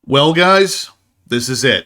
Well, guys, this is it.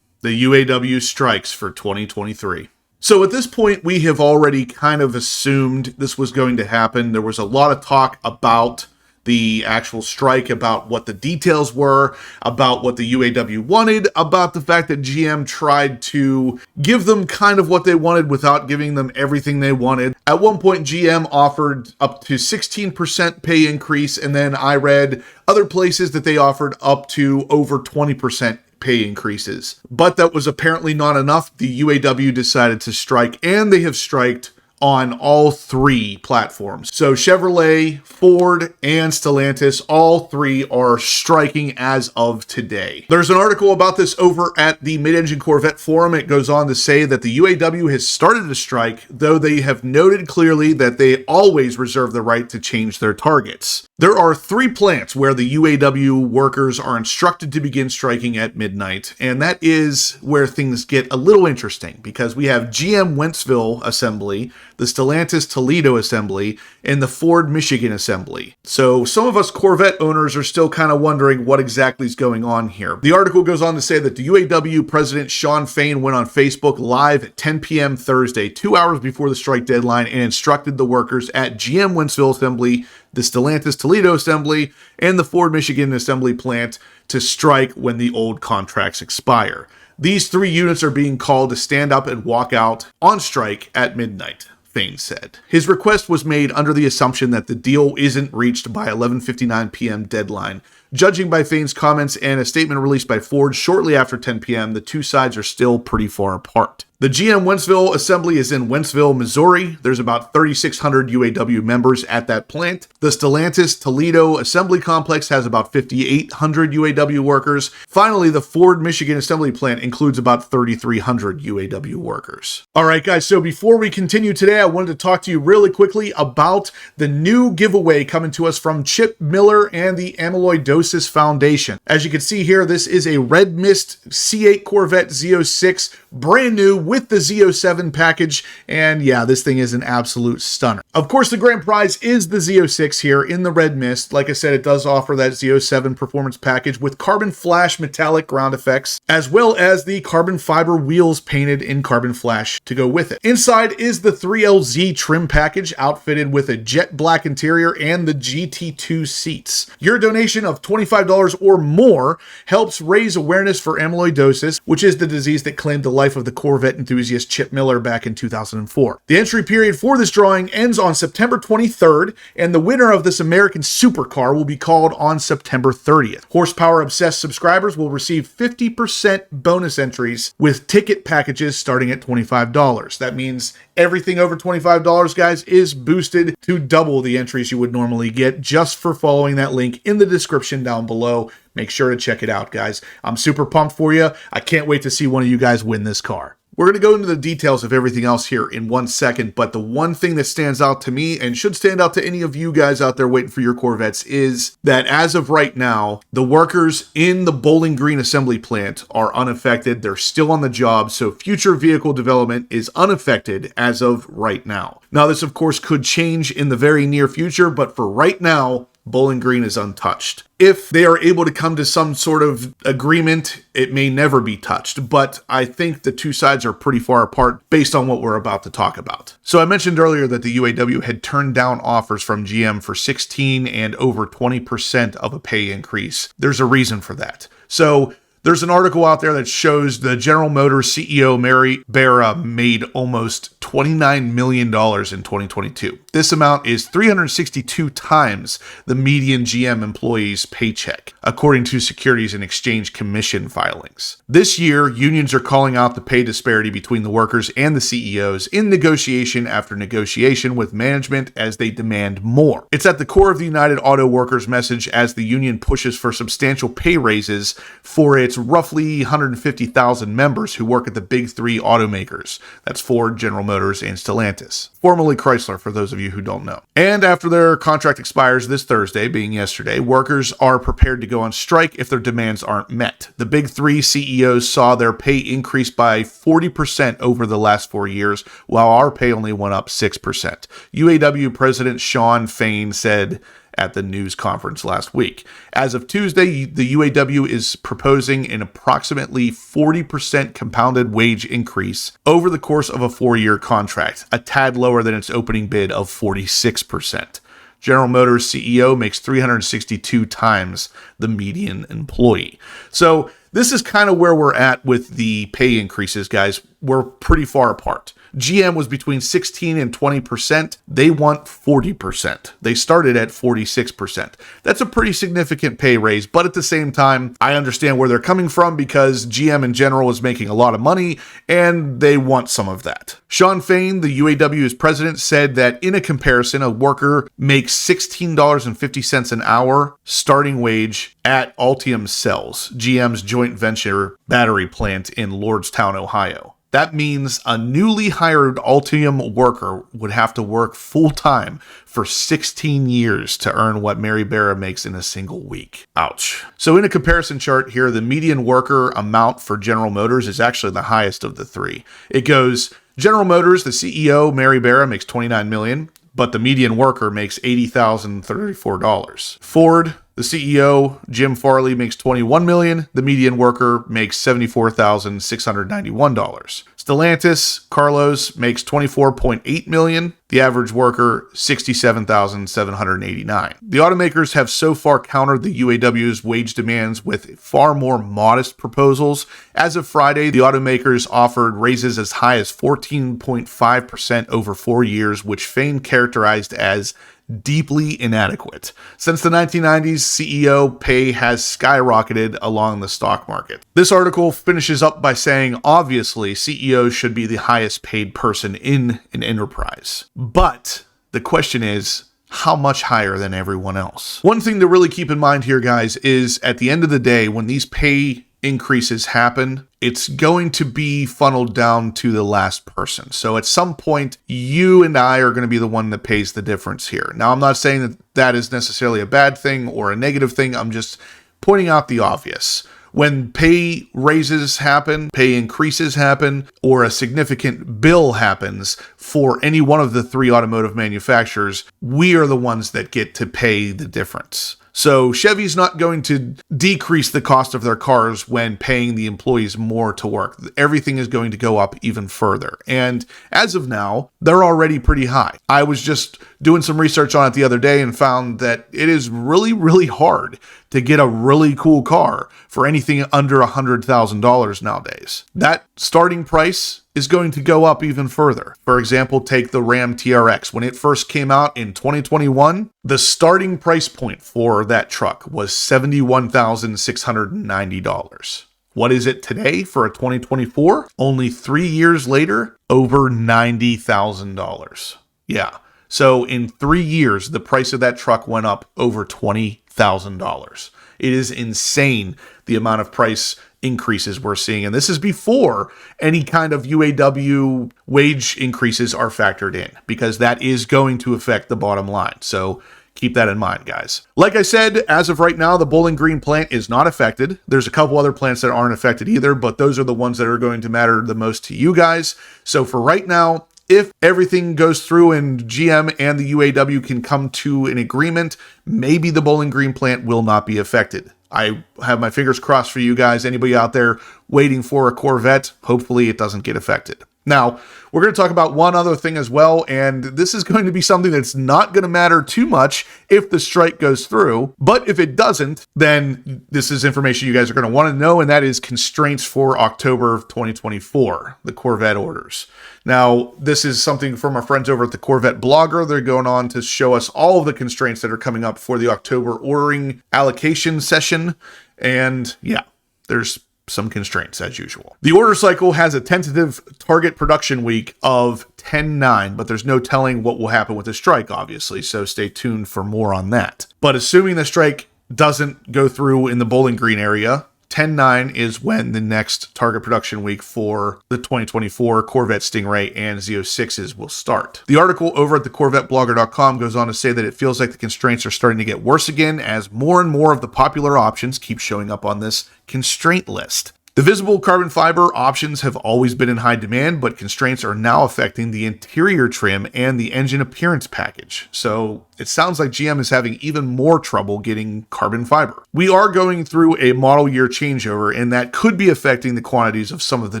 The UAW strikes for 2023. So at this point, we have already kind of assumed this was going to happen. There was a lot of talk about the actual strike, about what the details were, about what the UAW wanted, about the fact that GM tried to give them kind of what they wanted without giving them everything they wanted. At one point, GM offered up to 16% pay increase, and then I read other places that they offered up to over 20% pay increases. But that was apparently not enough. The UAW decided to strike, and they have striked on all three platforms. So Chevrolet, Ford, and Stellantis, all three are striking as of today. There's an article about this over at the Mid-Engine Corvette forum. It goes on to say that the UAW has started a strike, though they have noted clearly that they always reserve the right to change their targets. There are three plants where the UAW workers are instructed to begin striking at midnight, and that is where things get a little interesting, because we have GM Wentzville Assembly, the Stellantis Toledo Assembly, and the Ford Michigan Assembly. So some of us Corvette owners are still kind of wondering what exactly is going on here. The article goes on to say that the UAW president Shawn Fain went on Facebook Live at 10 p.m. Thursday, 2 hours before the strike deadline, and instructed the workers at GM Wentzville Assembly, the Stellantis Toledo Assembly, and the Ford Michigan Assembly plant to strike when the old contracts expire. These three units are being called to stand up and walk out on strike at midnight, Fain said. His request was made under the assumption that the deal isn't reached by 11:59 p.m. deadline. Judging by Fain's comments and a statement released by Ford shortly after 10 p.m., the two sides are still pretty far apart. The GM Wentzville Assembly is in Wentzville, Missouri. There's about 3,600 UAW members at that plant. The Stellantis Toledo Assembly Complex has about 5,800 UAW workers. Finally, the Ford Michigan Assembly Plant includes about 3,300 UAW workers. All right, guys, so before we continue today, I wanted to talk to you really quickly about the new giveaway coming to us from Chip Miller and the Amyloidosis Foundation. As you can see here, this is a Red Mist C8 Corvette Z06, brand new, with the Z07 package, and yeah, this thing is an absolute stunner. Of course, the grand prize is the Z06 here in the Red Mist. Like I said, it does offer that Z07 performance package with carbon flash metallic ground effects, as well as the carbon fiber wheels painted in carbon flash to go with it. Inside is the 3LZ trim package, outfitted with a jet black interior and the GT2 seats. Your donation of $25 or more helps raise awareness for amyloidosis, which is the disease that claimed the life of the Corvette enthusiast Chip Miller back in 2004. The entry period for this drawing ends on September 23rd, and the winner of this American supercar will be called on September 30th. Horsepower-obsessed subscribers will receive 50% bonus entries with ticket packages starting at $25. That means everything over $25, guys, is boosted to double the entries you would normally get just for following that link in the description down below. Make sure to check it out, guys. I'm super pumped for you. I can't wait to see one of you guys win this car. We're going to go into the details of everything else here in 1 second, but the one thing that stands out to me, and should stand out to any of you guys out there waiting for your Corvettes, is that as of right now, the workers in the Bowling Green assembly plant are unaffected. They're still on the job, so future vehicle development is unaffected as of right now. Now, this of course could change in the very near future, but for right now, Bowling Green is untouched. If they are able to come to some sort of agreement, it may never be touched, but I think the two sides are pretty far apart based on what we're about to talk about. So I mentioned earlier that the UAW had turned down offers from GM for 16 and over 20% of a pay increase. There's a reason for that. So there's an article out there that shows the General Motors CEO, Mary Barra, made almost $29 million in 2022. This amount is 362 times the median GM employee's paycheck, according to Securities and Exchange Commission filings. This year, unions are calling out the pay disparity between the workers and the CEOs in negotiation after negotiation with management as they demand more. It's at the core of the United Auto Workers message as the union pushes for substantial pay raises for its roughly 150,000 members who work at the big three automakers. That's Ford, General Motors, and Stellantis. Formerly Chrysler, for those of you who don't know. And after their contract expires this Thursday, being yesterday, workers are prepared to go on strike if their demands aren't met. The big three CEOs saw their pay increase by 40% over the last 4 years, while our pay only went up 6%. UAW President Shawn Fain said, at the news conference last week. As of Tuesday, the UAW is proposing an approximately 40% compounded wage increase over the course of a 4-year contract, a tad lower than its opening bid of 46%. General Motors CEO makes 362 times the median employee. So this is kind of where we're at with the pay increases, guys. We're pretty far apart. GM was between 16 and 20%. They want 40%. They started at 46%. That's a pretty significant pay raise, but at the same time, I understand where they're coming from because GM in general is making a lot of money and they want some of that. Sean Fain, the UAW's president, said that in a comparison, a worker makes $16.50 an hour starting wage at Ultium Cells, GM's joint venture battery plant in Lordstown, Ohio. That means a newly hired Ultium worker would have to work full-time for 16 years to earn what Mary Barra makes in a single week. Ouch. So in a comparison chart here, the median worker amount for General Motors is actually the highest of the three. It goes, General Motors, the CEO, Mary Barra, makes $29 million, but the median worker makes $80,034. Ford, the CEO, Jim Farley, makes $21 million. The median worker makes $74,691. Stellantis, Carlos, makes $24.8 million. The average worker, $67,789. The automakers have so far countered the UAW's wage demands with far more modest proposals. As of Friday, the automakers offered raises as high as 14.5% over 4 years, which Fain characterized as deeply inadequate. Since the 1990s, CEO pay has skyrocketed along the stock market. This article finishes up by saying, obviously, CEOs should be the highest paid person in an enterprise. But the question is, how much higher than everyone else? One thing to really keep in mind here, guys, is at the end of the day, when these pay increases happen, it's going to be funneled down to the last person. So at some point, you and I are going to be the one that pays the difference here. Now, I'm not saying that that is necessarily a bad thing or a negative thing. I'm just pointing out the obvious. When pay raises happen, pay increases happen, or a significant bill happens for any one of the three automotive manufacturers, we are the ones that get to pay the difference. So Chevy's not going to decrease the cost of their cars when paying the employees more to work. Everything is going to go up even further. And as of now, they're already pretty high. I was just doing some research on it the other day and found that it is really, really hard to get a really cool car for anything under $100,000 nowadays. That starting price is going to go up even further. For example, take the Ram TRX. When it first came out in 2021, the starting price point for that truck was $71,690. What is it today for a 2024? Only 3 years later, over $90,000. Yeah. So in 3 years, the price of that truck went up over $20,000. It is insane the amount of price increases we're seeing. And this is before any kind of UAW wage increases are factored in, because that is going to affect the bottom line. So keep that in mind, guys. Like I said, as of right now, the Bowling Green plant is not affected. There's a couple other plants that aren't affected either, but those are the ones that are going to matter the most to you guys. So for right now, if everything goes through and GM and the UAW can come to an agreement, maybe the Bowling Green plant will not be affected. I have my fingers crossed for you guys. Anybody out there waiting for a Corvette, hopefully it doesn't get affected. Now, we're going to talk about one other thing as well, and this is going to be something that's not going to matter too much if the strike goes through, but if it doesn't, then this is information you guys are going to want to know, and that is constraints for October of 2024, the Corvette orders. Now, this is something from our friends over at the Corvette Blogger. They're going on to show us all of the constraints that are coming up for the October ordering allocation session, and yeah, there's some constraints as usual. The order cycle has a tentative target production week of 10/9, but there's no telling what will happen with the strike, obviously, so stay tuned for more on that. But assuming the strike doesn't go through in the Bowling Green area, 10/9 is when the next target production week for the 2024 Corvette Stingray and Z06s will start. The article over at the CorvetteBlogger.com goes on to say that it feels like the constraints are starting to get worse again as more and more of the popular options keep showing up on this constraint list. The visible carbon fiber options have always been in high demand, but constraints are now affecting the interior trim and the engine appearance package. So it sounds like GM is having even more trouble getting carbon fiber. We are going through a model year changeover, and that could be affecting the quantities of some of the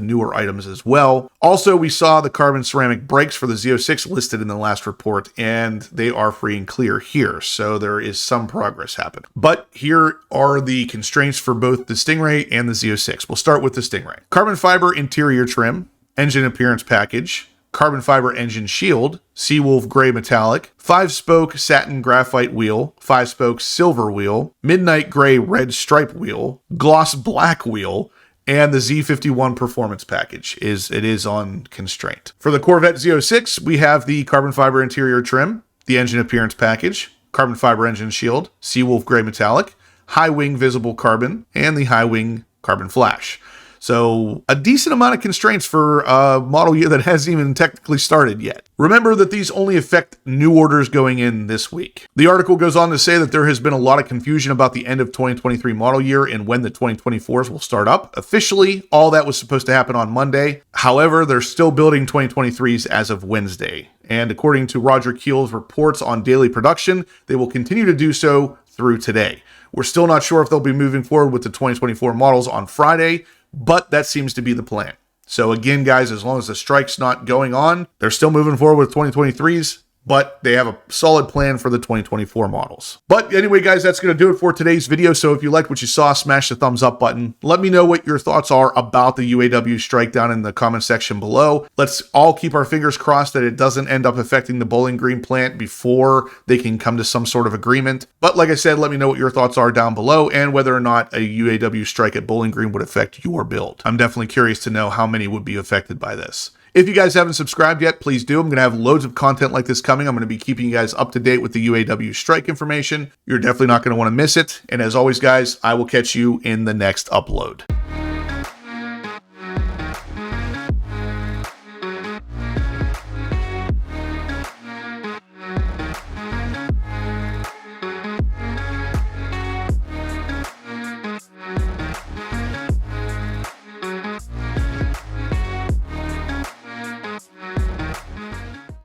newer items as well. Also, we saw the carbon ceramic brakes for the Z06 listed in the last report, and they are free and clear here. So there is some progress happening. But here are the constraints for both the Stingray and the Z06. We'll start with the Stingray. Carbon fiber interior trim, engine appearance package, carbon fiber engine shield, Seawolf gray metallic, 5-spoke satin graphite wheel, 5-spoke silver wheel, midnight gray red stripe wheel, gloss black wheel, and the Z51 performance package is on constraint. For the Corvette Z06, we have the carbon fiber interior trim, the engine appearance package, carbon fiber engine shield, Seawolf gray metallic, high wing visible carbon, and the high wing carbon flash. So a decent amount of constraints for a model year that hasn't even technically started yet. Remember that these only affect new orders going in this week. The article goes on to say that there has been a lot of confusion about the end of 2023 model year and when the 2024s will start up. Officially, all that was supposed to happen on Monday. However, they're still building 2023s as of Wednesday. And according to Roger Keel's reports on daily production, they will continue to do so through today. We're still not sure if they'll be moving forward with the 2024 models on Friday, but that seems to be the plan. So again, guys, as long as the strike's not going on, they're still moving forward with 2023s, but they have a solid plan for the 2024 models. But anyway, guys, that's going to do it for today's video. So if you liked what you saw, smash the thumbs up button. Let me know what your thoughts are about the UAW strike down in the comment section below. Let's all keep our fingers crossed that it doesn't end up affecting the Bowling Green plant before they can come to some sort of agreement. But like I said, let me know what your thoughts are down below and whether or not a UAW strike at Bowling Green would affect your build. I'm definitely curious to know how many would be affected by this. If you guys haven't subscribed yet, please do. I'm going to have loads of content like this coming. I'm going to be keeping you guys up to date with the UAW strike information. You're definitely not going to want to miss it. And as always, guys, I will catch you in the next upload.